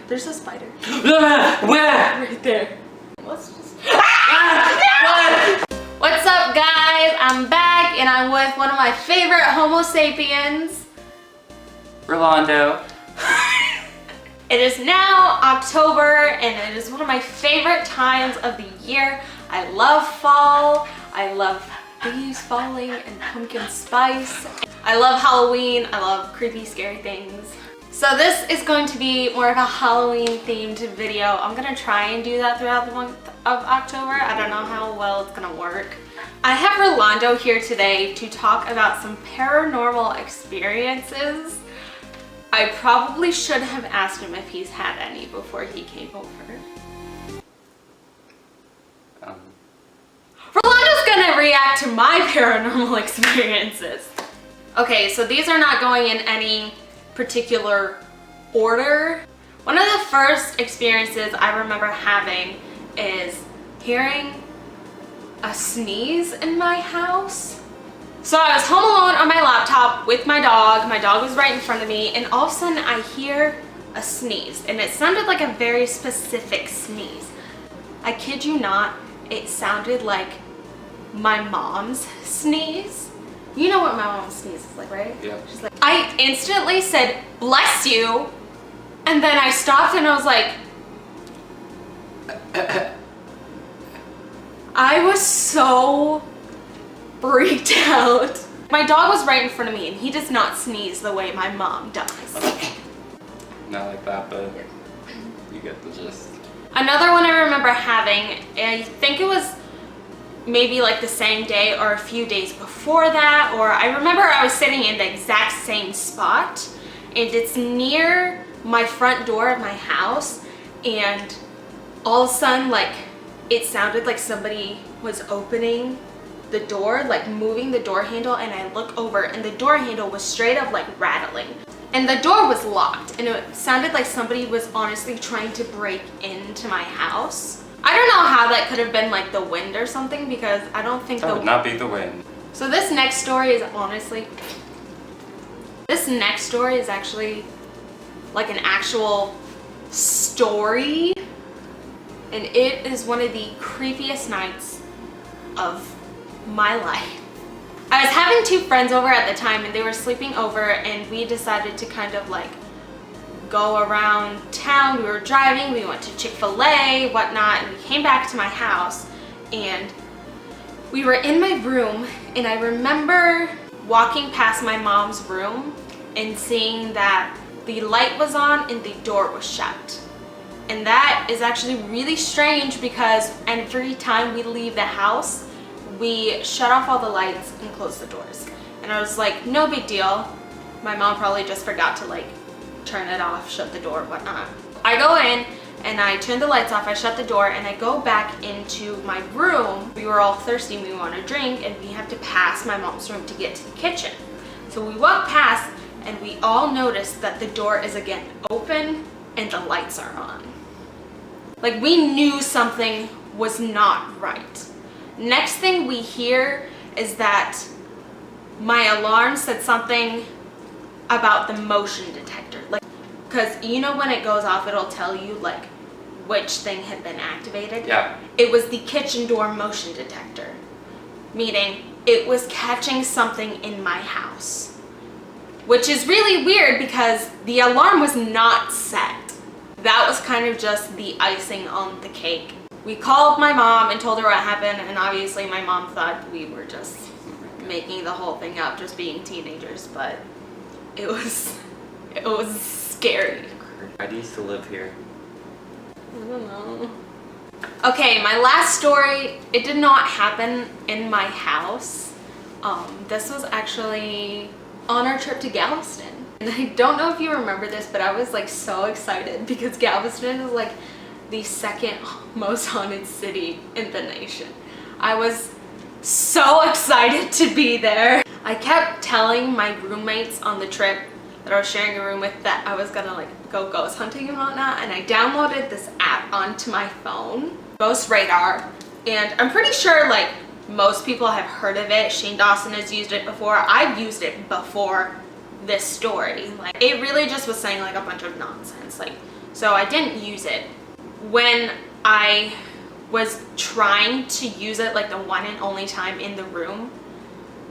There's a spider. Where? Right there. Let's just... What's up, guys? I'm back and I'm with one of my favorite Homo sapiens, Rolando. It is now October and it is one of my favorite times of the year. I love fall. I love leaves falling and pumpkin spice. I love Halloween. I love creepy, scary things. So this is going to be more of a Halloween themed video. I'm gonna try and do that throughout the month of October. I don't know how well it's gonna work. I have Rolando here today to talk about some paranormal experiences. I probably should have asked him if he's had any before he came over. Rolando's gonna react to my paranormal experiences. Okay, so these are not going in any particular order. One of the first experiences I remember having is hearing a sneeze in my house. So I was home alone on my laptop with my dog. My dog was right in front of me, and all of a sudden I hear a sneeze, and it sounded like a very specific sneeze. I kid you not, it sounded like my mom's sneeze. You know what my mom's sneeze is like, right? Yeah. She's like, I instantly said, "Bless you," and then I stopped and I was like, I was so freaked out. My dog was right in front of me and he does not sneeze the way my mom does. Not like that, but you get the gist. Another one I remember having, I think it was maybe like the same day or a few days before that, or I remember I was sitting in the exact same spot and it's near my front door of my house, and all of a sudden, like, it sounded like somebody was opening the door, like moving the door handle, and I look over and the door handle was straight up like rattling. And the door was locked and it sounded like somebody was honestly trying to break into my house. I don't know how that could have been like the wind or something, because I don't think That would not be the wind. So this next story is actually like an actual story, and it is one of the creepiest nights of my life. I was having two friends over at the time and they were sleeping over, and we decided to kind of like go around town. We were driving, we went to Chick-fil-A, whatnot, and we came back to my house and we were in my room, and I remember walking past my mom's room and seeing that the light was on and the door was shut. And that is actually really strange because every time we leave the house, we shut off all the lights and close the doors. And I was like, no big deal. My mom probably just forgot to like turn it off, shut the door, whatnot. I go in and I turn the lights off, I shut the door, and I go back into my room. We were all thirsty and we want a drink, and we have to pass my mom's room to get to the kitchen. So we walk past and we all notice that the door is again open and the lights are on. Like, we knew something was not right. Next thing we hear is that my alarm said something about the motion detector. Like, because you know when it goes off, it'll tell you like which thing had been activated. Yeah. It was the kitchen door motion detector, meaning it was catching something in my house, which is really weird because the alarm was not set. That was kind of just the icing on the cake. We called my mom and told her what happened, and obviously my mom thought we were just making the whole thing up, just being teenagers, but it was scary. Why do you still live here? I don't know. Okay, my last story, it did not happen in my house. This was actually on our trip to Galveston. And I don't know if you remember this, but I was like so excited because Galveston is like the second most haunted city in the nation. I was so excited to be there. I kept telling my roommates on the trip that I was sharing a room with that I was gonna like go ghost hunting and whatnot, and I downloaded this app onto my phone, Ghost Radar, and I'm pretty sure like most people have heard of it. Shane Dawson has used it before. I've used it before this story. Like, it really just was saying like a bunch of nonsense, like so I didn't use it. When I was trying to use it, like the one and only time in the room,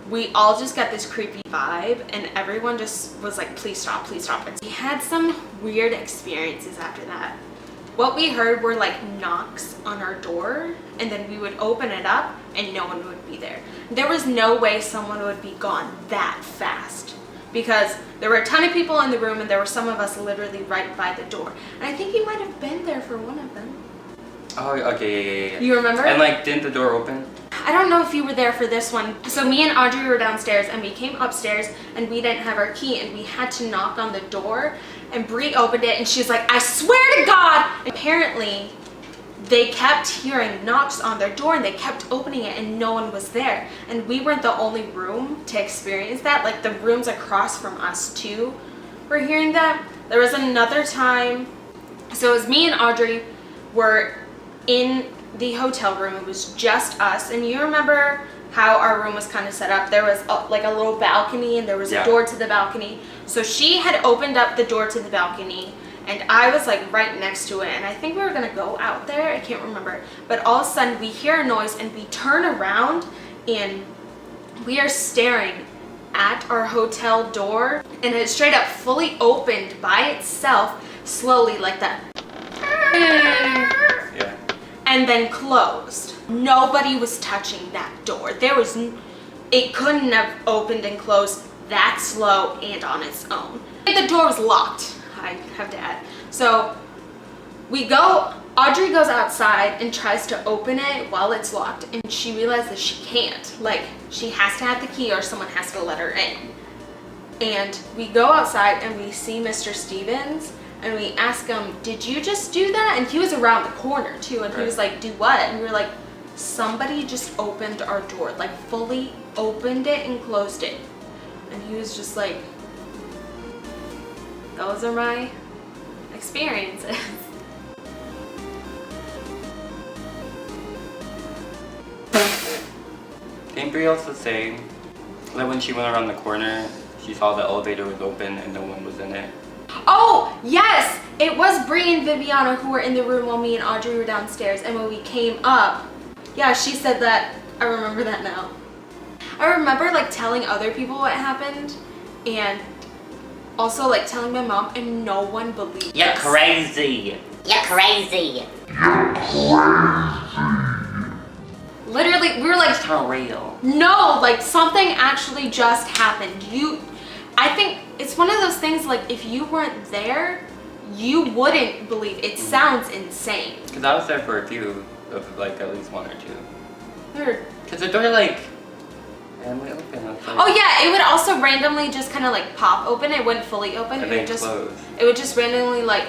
we all just got this creepy vibe, and everyone just was like, please stop, please stop. And we had some weird experiences after that. What we heard were like knocks on our door, and then we would open it up and no one would be there. There was no way someone would be gone that fast, because there were a ton of people in the room and there were some of us literally right by the door. And I think you might have been there for one of them. Oh, okay, yeah. You remember? And like, didn't the door open? I don't know if you were there for this one. So me and Audrey were downstairs and we came upstairs and we didn't have our key and we had to knock on the door, and Bree opened it and she's like, I swear to God! Apparently, they kept hearing knocks on their door and they kept opening it and no one was there. And we weren't the only room to experience that. Like the rooms across from us too were hearing that. There was another time, so it was me and Audrey were in the hotel room. It was just us, and you remember how our room was kind of set up. There was like a little balcony and there was a door to the balcony. So she had opened up the door to the balcony and I was like right next to it, and I think we were gonna go out there, I can't remember, but all of a sudden we hear a noise and we turn around and we are staring at our hotel door, and it straight up fully opened by itself slowly like that. Yeah. And then closed. Nobody was touching that door. It couldn't have opened and closed that slow and on its own. The door was locked, I have to add. So Audrey goes outside and tries to open it while it's locked, and she realizes she can't. Like, she has to have the key or someone has to let her in. And we go outside and we see Mr. Stevens, and we ask him, did you just do that? And he was around the corner too, and he was like, do what? And we were like, somebody just opened our door, like fully opened it and closed it. And he was just like, those are my experiences. Didn't Brie also say that when she went around the corner, she saw the elevator was open and no one was in it? Oh, yes! It was Bree and Viviana who were in the room while me and Audrey were downstairs, and when we came up, yeah, she said that. I remember that now. I remember like telling other people what happened, and also like telling my mom, and no one believed You're us. crazy. You're crazy. Literally, we were like, It's not real. no, like something actually just happened. I think it's one of those things, like if you weren't there, you wouldn't believe. It sounds insane. Because I was there for a few of like at least one or two. Weird. Because the door like randomly open. Like, Oh yeah, it would also randomly just kind of like pop open. It wouldn't fully open. and It then would just close. it would just randomly like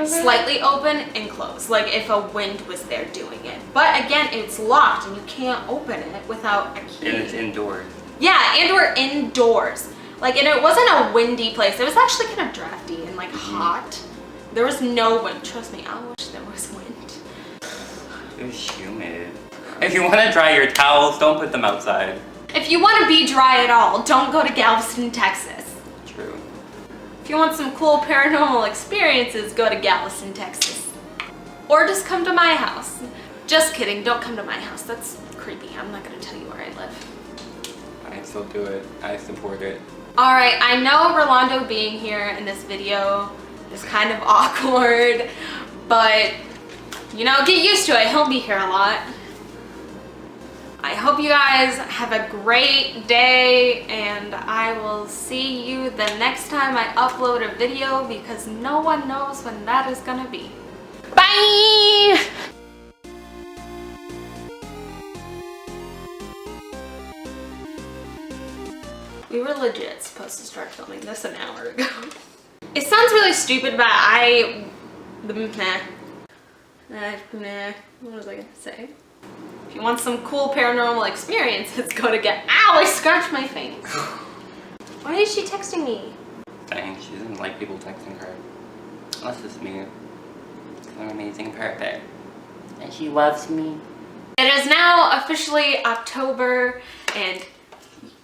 slightly open and close, like if a wind was there doing it. But again, it's locked and you can't open it without a key. And it's indoors. Yeah, and we're indoors. Like, and it wasn't a windy place. It was actually kind of drafty and like hot. There was no wind. Trust me, I wish there was wind. It was humid. If you want to dry your towels, don't put them outside. If you want to be dry at all, don't go to Galveston, Texas. True. If you want some cool paranormal experiences, go to Galveston, Texas. Or just come to my house. Just kidding, don't come to my house. That's creepy. I'm not going to tell you where I live. I still do it. I support it. Alright, I know Rolando being here in this video is kind of awkward, but, you know, get used to it. He'll be here a lot. I hope you guys have a great day, and I will see you the next time I upload a video, because no one knows when that is gonna be. Bye! We were legit supposed to start filming this an hour ago. It sounds really stupid, but what was I gonna say? If you want some cool paranormal experiences, go to ow, I scratched my face. Why is she texting me? Dang, she doesn't like people texting her. That's just me. I'm amazing, perfect. And she loves me. It is now officially October, and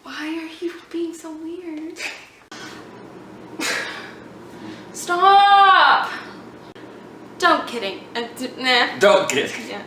why are you being so weird? Stop! Don't kidding. Nah. Don't get. Yeah.